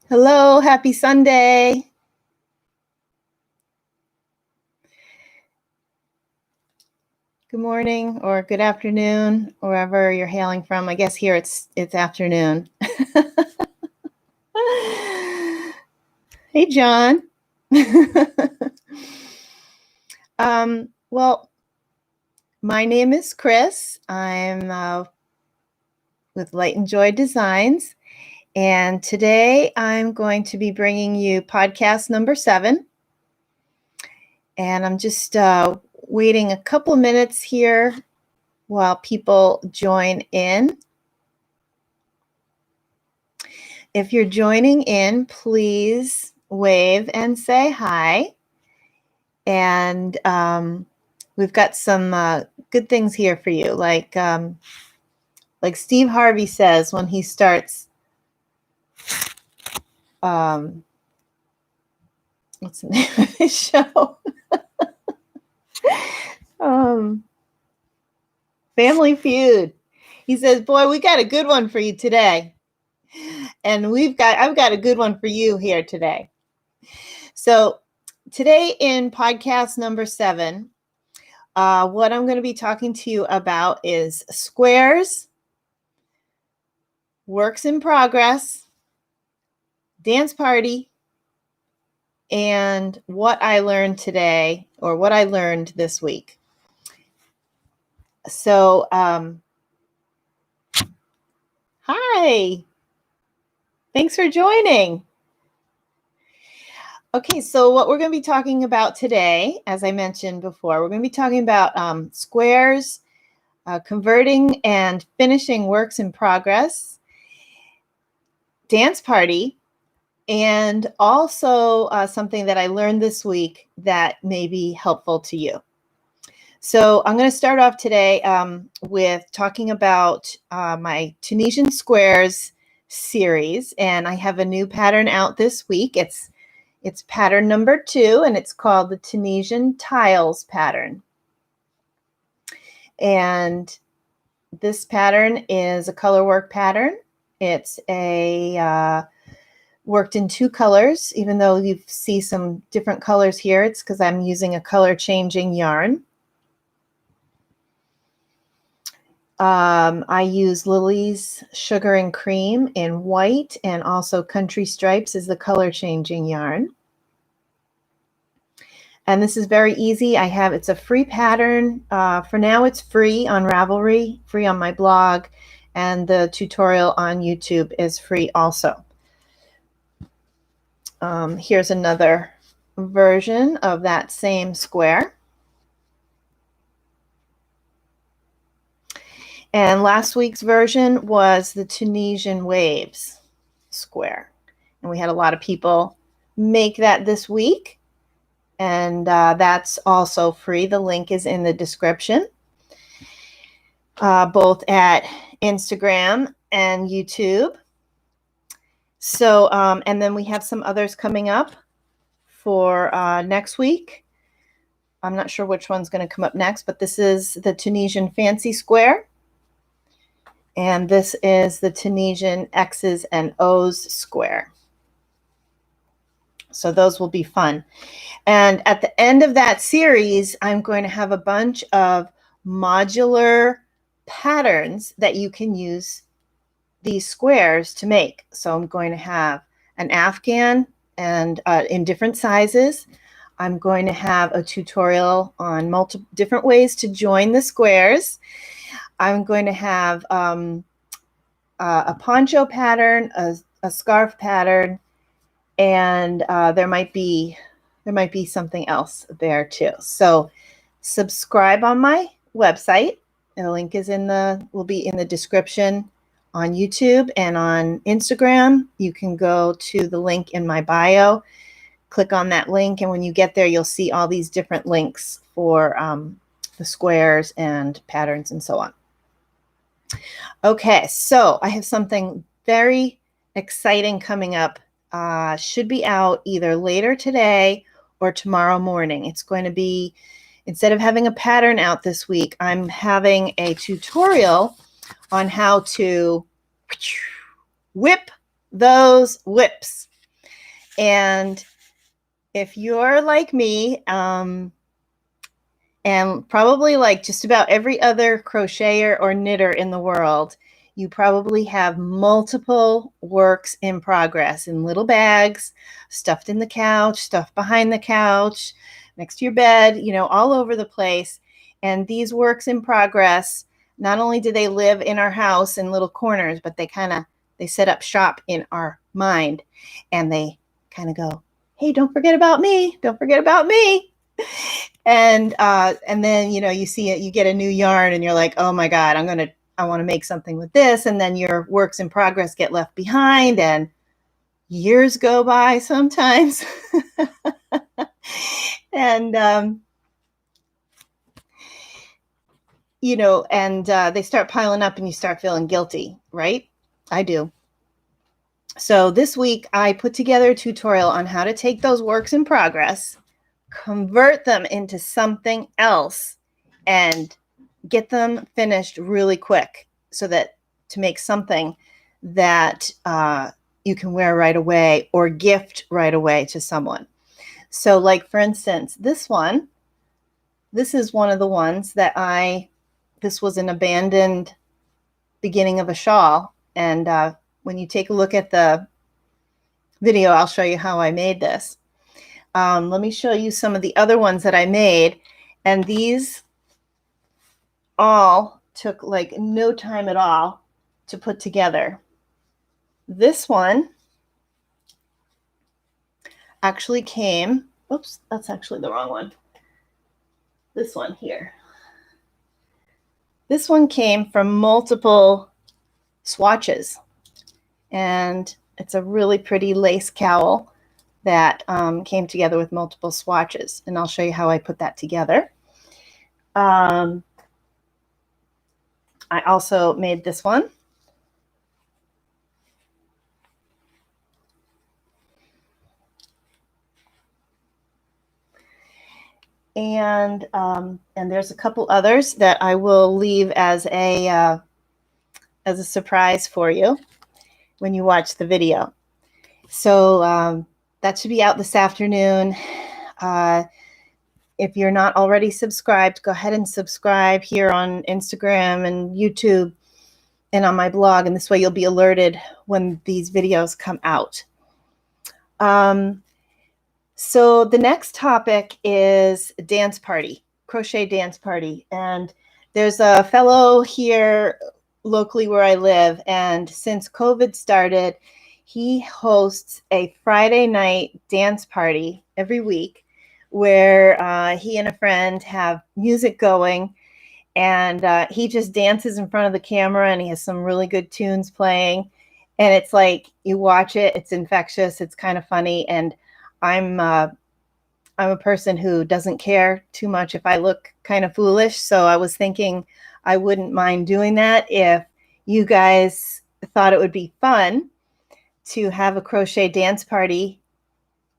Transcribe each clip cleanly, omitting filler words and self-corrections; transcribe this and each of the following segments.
Hello, happy Sunday. Good morning or good afternoon, wherever you're hailing from. I guess here it's afternoon. Hey, John. Well, my name is Kris. I'm with Light and Joy Designs, and today I'm going to be bringing you podcast number 7. And I'm just waiting a couple of minutes here while people join in. If you're joining in, please wave and say hi. And we've got some good things here for you. Like Steve Harvey says when he starts, what's the name of his show? Family Feud. He says, boy, we got a good one for you today. And I've got a good one for you here today. So today in podcast number 7, what I'm going to be talking to you about is squares, works in progress, dance party, and what I learned today, or what I learned this week. So, hi. Thanks for joining. Okay, so what we're going to be talking about today, as I mentioned before, we're going to be talking about squares, converting and finishing works in progress, dance party, and also something that I learned this week that may be helpful to you. So I'm going to start off today with talking about my Tunisian squares series, and I have a new pattern out this week. It's pattern number 2, and it's called the Tunisian tiles pattern. And this pattern is a color work pattern. It's a worked in 2 colors, even though you see some different colors here. It's because I'm using a color changing yarn. I use Lily's Sugar and Cream in white, and also Country Stripes is the color changing yarn. And this is very easy. It's a free pattern. For now, it's free on Ravelry, free on my blog, and the tutorial on YouTube is free also. Here's another version of that same square. And last week's version was the Tunisian waves square. And we had a lot of people make that this week. And that's also free. The link is in the description, both at Instagram and YouTube. So, and then we have some others coming up for next week. I'm not sure which one's going to come up next, but this is the Tunisian fancy square. And this is the Tunisian X's and O's square. So those will be fun. And at the end of that series, I'm going to have a bunch of modular patterns that you can use these squares to make. So I'm going to have an Afghan and in different sizes. I'm going to have a tutorial on multiple different ways to join the squares. I'm going to have a poncho pattern, a scarf pattern, and there might be something else there too. So subscribe on my website. The link will be in the description on YouTube and on Instagram. You can go to the link in my bio, click on that link, and when you get there, you'll see all these different links for the squares and patterns and so on. Okay, so I have something very exciting coming up. Should be out either later today or tomorrow morning. It's going to be, instead of having a pattern out this week, I'm having a tutorial on how to whip those whips. And if you're like me, and probably like just about every other crocheter or knitter in the world, you probably have multiple works in progress in little bags, stuffed in the couch, stuffed behind the couch, next to your bed, all over the place. And these works in progress, not only do they live in our house in little corners, but they set up shop in our mind, and they kind of go, hey, don't forget about me. Don't forget about me. And then you see it, you get a new yarn, and you're like, oh my God, I want to make something with this. And then your works in progress get left behind, and years go by sometimes. And they start piling up, and you start feeling guilty, right? I do. So this week I put together a tutorial on how to take those works in progress, convert them into something else, and get them finished really quick, so that to make something that you can wear right away or gift right away to someone. So like, for instance, this is one of the ones that this was an abandoned beginning of a shawl. And when you take a look at the video, I'll show you how I made this. Let me show you some of the other ones that I made. And these all took like no time at all to put together. This one actually came, oops, that's actually the wrong one. This one here. This one came from multiple swatches, and it's a really pretty lace cowl that came together with multiple swatches, and I'll show you how I put that together. I also made this one. And there's a couple others that I will leave as a surprise for you when you watch the video. So that should be out this afternoon. If you're not already subscribed, go ahead and subscribe here on Instagram and YouTube and on my blog, and this way you'll be alerted when these videos come out. So the next topic is dance party, crochet dance party. And there's a fellow here locally where I live, and since COVID started, he hosts a Friday night dance party every week where he and a friend have music going, and he just dances in front of the camera, and he has some really good tunes playing. And it's like, you watch it, it's infectious, it's kind of funny, and I'm a person who doesn't care too much if I look kind of foolish. So I was thinking I wouldn't mind doing that if you guys thought it would be fun to have a crochet dance party,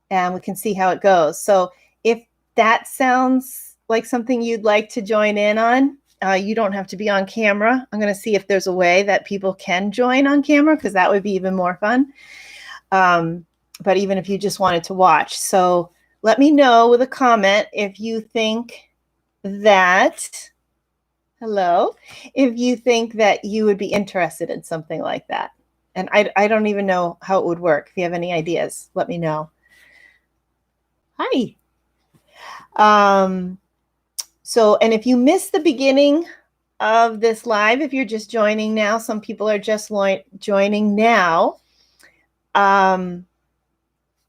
and we can see how it goes. So if that sounds like something you'd like to join in on, you don't have to be on camera. I'm going to see if there's a way that people can join on camera, because that would be even more fun. But even if you just wanted to watch. So let me know with a comment if you think that, if you think that you would be interested in something like that. And I don't even know how it would work. If you have any ideas, let me know. Hi. So, and if you missed the beginning of this live, if you're just joining now, some people are just joining now,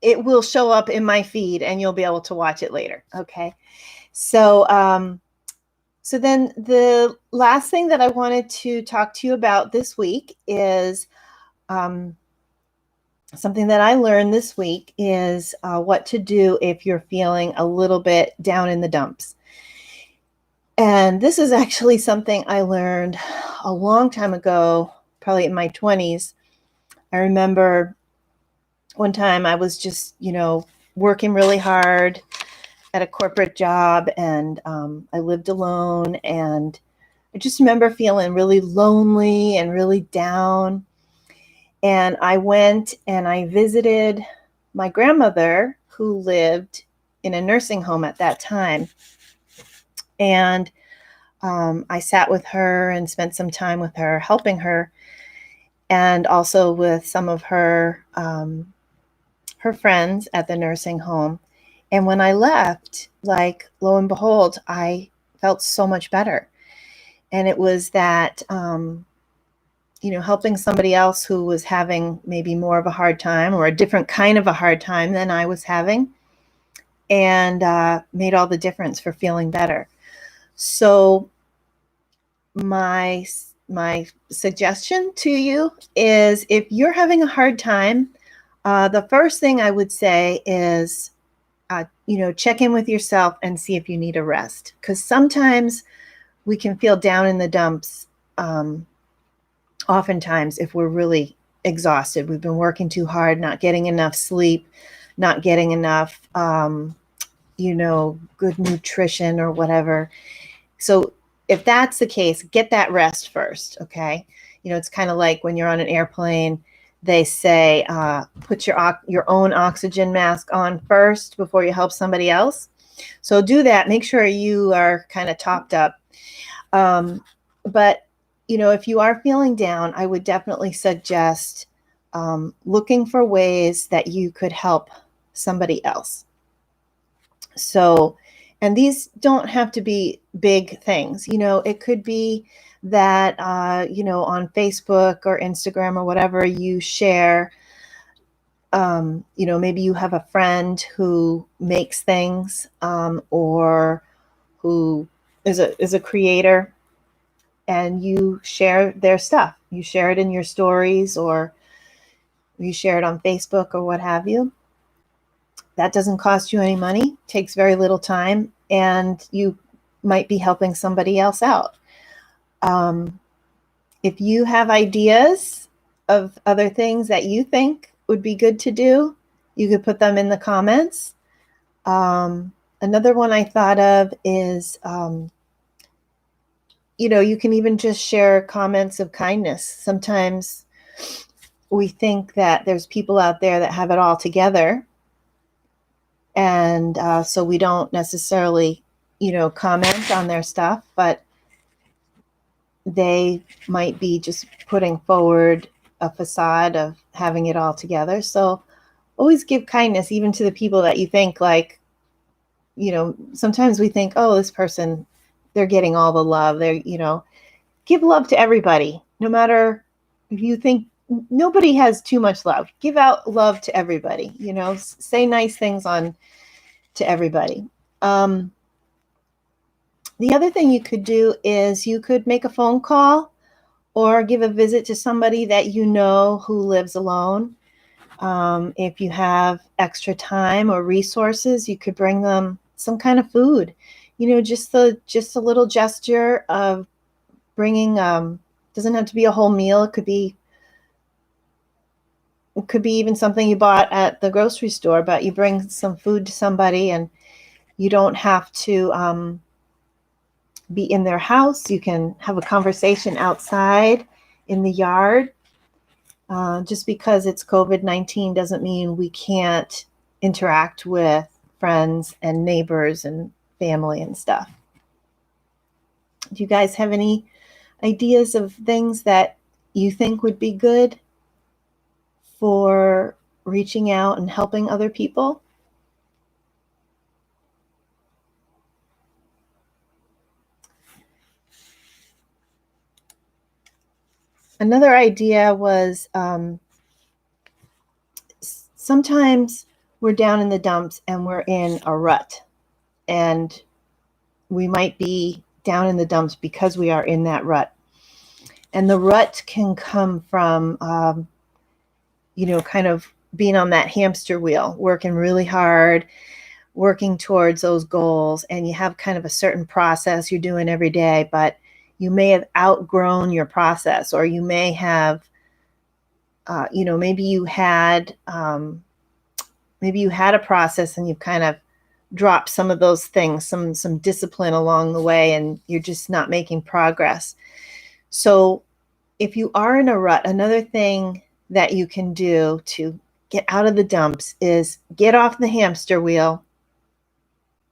it will show up in my feed, and you'll be able to watch it later. Okay. So, so then the last thing that I wanted to talk to you about this week is something that I learned this week is what to do if you're feeling a little bit down in the dumps. And this is actually something I learned a long time ago, probably in my 20s. I remember one time I was just, working really hard at a corporate job, and I lived alone, and I just remember feeling really lonely and really down. And I went and I visited my grandmother, who lived in a nursing home at that time. And I sat with her and spent some time with her, helping her, and also with some of her friends at the nursing home. And when I left, like, lo and behold, I felt so much better. And it was that, helping somebody else who was having maybe more of a hard time or a different kind of a hard time than I was having, and made all the difference for feeling better. So my suggestion to you is, if you're having a hard time, the first thing I would say is, check in with yourself and see if you need a rest. Because sometimes we can feel down in the dumps, oftentimes, if we're really exhausted. We've been working too hard, not getting enough sleep, not getting enough, good nutrition or whatever. So if that's the case, get that rest first, okay? It's kind of like when you're on an airplane, they say, put your own oxygen mask on first before you help somebody else. So do that. Make sure you are kind of topped up. But, if you are feeling down, I would definitely suggest looking for ways that you could help somebody else. So, and these don't have to be big things. It could be that, on Facebook or Instagram or whatever, you share, maybe you have a friend who makes things, or who is a creator, and you share their stuff. You share it in your stories, or you share it on Facebook or what have you. That doesn't cost you any money, takes very little time, and you might be helping somebody else out. If you have ideas of other things that you think would be good to do, you could put them in the comments. Another one I thought of is, you can even just share comments of kindness. Sometimes we think that there's people out there that have it all together. And so we don't necessarily, comment on their stuff, but they might be just putting forward a facade of having it all together. So always give kindness, even to the people that you think, like, sometimes we think, oh, this person, they're getting all the love. Give love to everybody, no matter if you think nobody has too much love. Give out love to everybody, say nice things to everybody. The other thing you could do is you could make a phone call or give a visit to somebody that who lives alone. If you have extra time or resources, you could bring them some kind of food. Just a little gesture of bringing. Doesn't have to be a whole meal. It could be even something you bought at the grocery store, but you bring some food to somebody, and you don't have to be in their house. You can have a conversation outside in the yard. Just because it's COVID-19 doesn't mean we can't interact with friends and neighbors and family and stuff. Do you guys have any ideas of things that you think would be good for reaching out and helping other people? Another idea was, sometimes we're down in the dumps and we're in a rut, and we might be down in the dumps because we are in that rut. And the rut can come from, kind of being on that hamster wheel, working really hard, working towards those goals, and you have kind of a certain process you're doing every day, but you may have outgrown your process, or you may have, maybe you had a process and you've kind of dropped some of those things, some discipline along the way, and you're just not making progress. So if you are in a rut, another thing that you can do to get out of the dumps is get off the hamster wheel,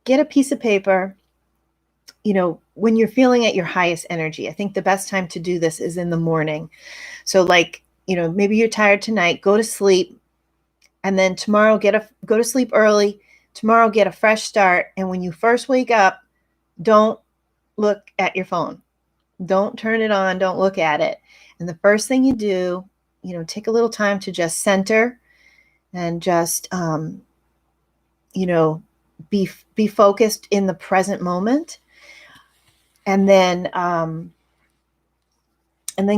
get a piece of paper. When you're feeling at your highest energy, I think the best time to do this is in the morning. So like, maybe you're tired tonight, go to sleep, and then tomorrow go to sleep early. Tomorrow get a fresh start. And when you first wake up, don't look at your phone. Don't turn it on. Don't look at it. And the first thing you do, take a little time to just center and just, be focused in the present moment. And then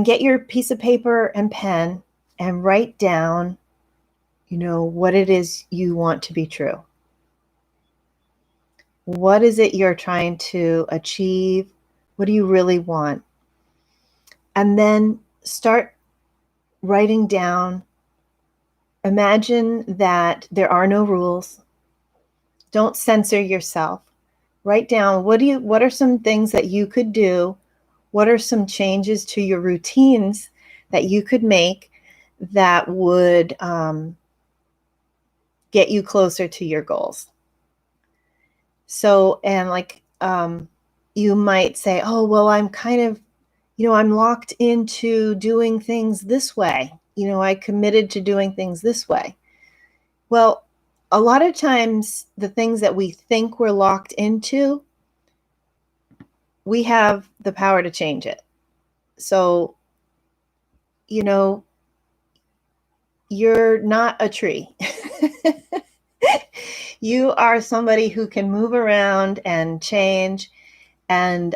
get your piece of paper and pen and write down, what it is you want to be true. What is it you're trying to achieve? What do you really want? And then start writing down. Imagine that there are no rules. Don't censor yourself. Write down what are some things that you could do? What are some changes to your routines that you could make that would get you closer to your goals? So, and like, you might say, oh, well, I'm kind of, I'm locked into doing things this way. I committed to doing things this way. Well, a lot of times the things that we think we're locked into, we have the power to change it. So, you're not a tree. You are somebody who can move around and change and,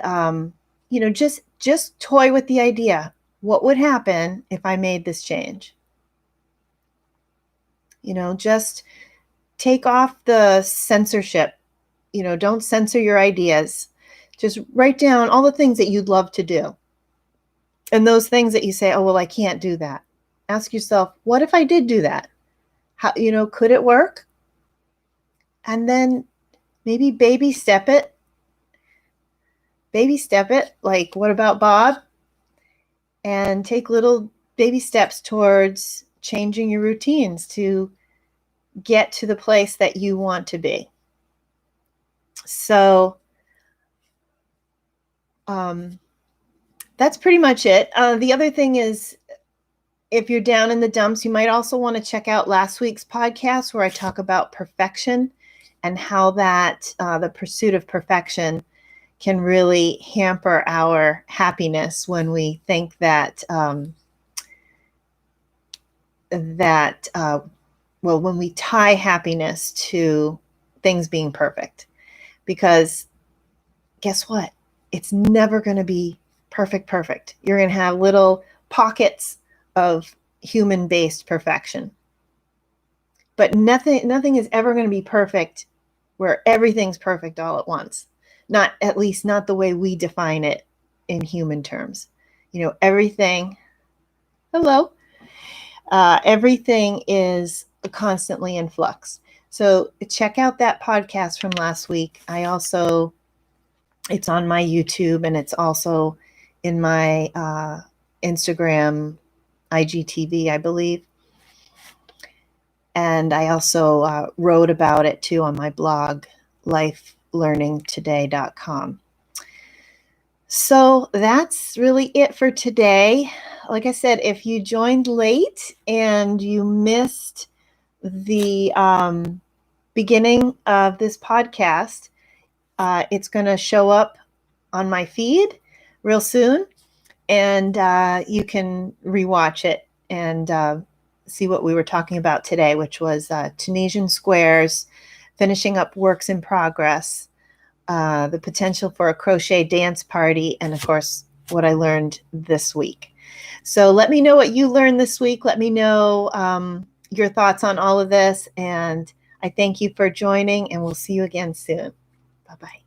just toy with the idea. What would happen if I made this change? Just take off the censorship. Don't censor your ideas. Just write down all the things that you'd love to do. And those things that you say, oh, well, I can't do that. Ask yourself, what if I did do that? How, could it work? And then maybe baby step it. Baby step it. Like, what about Bob? And take little baby steps towards changing your routines to get to the place that you want to be. So that's pretty much it. The other thing is, if you're down in the dumps, you might also want to check out last week's podcast where I talk about perfection and how that the pursuit of perfection can really hamper our happiness when we think that when we tie happiness to things being perfect. Because guess what? It's never going to be perfect. You're going to have little pockets of human-based perfection. But nothing is ever going to be perfect where everything's perfect all at once. At least not the way we define it in human terms. Everything is constantly in flux. So check out that podcast from last week. It's on my YouTube and it's also in my Instagram, IGTV, I believe. And I also wrote about it too on my blog, lifelearningtoday.com. So that's really it for today. Like I said, if you joined late and you missed the beginning of this podcast, it's going to show up on my feed real soon, and you can rewatch it and see what we were talking about today, which was Tunisian squares, finishing up works in progress, the potential for a crochet dance party, and of course, what I learned this week. So let me know what you learned this week. Let me know your thoughts on all of this, and I thank you for joining, and we'll see you again soon. Bye-bye.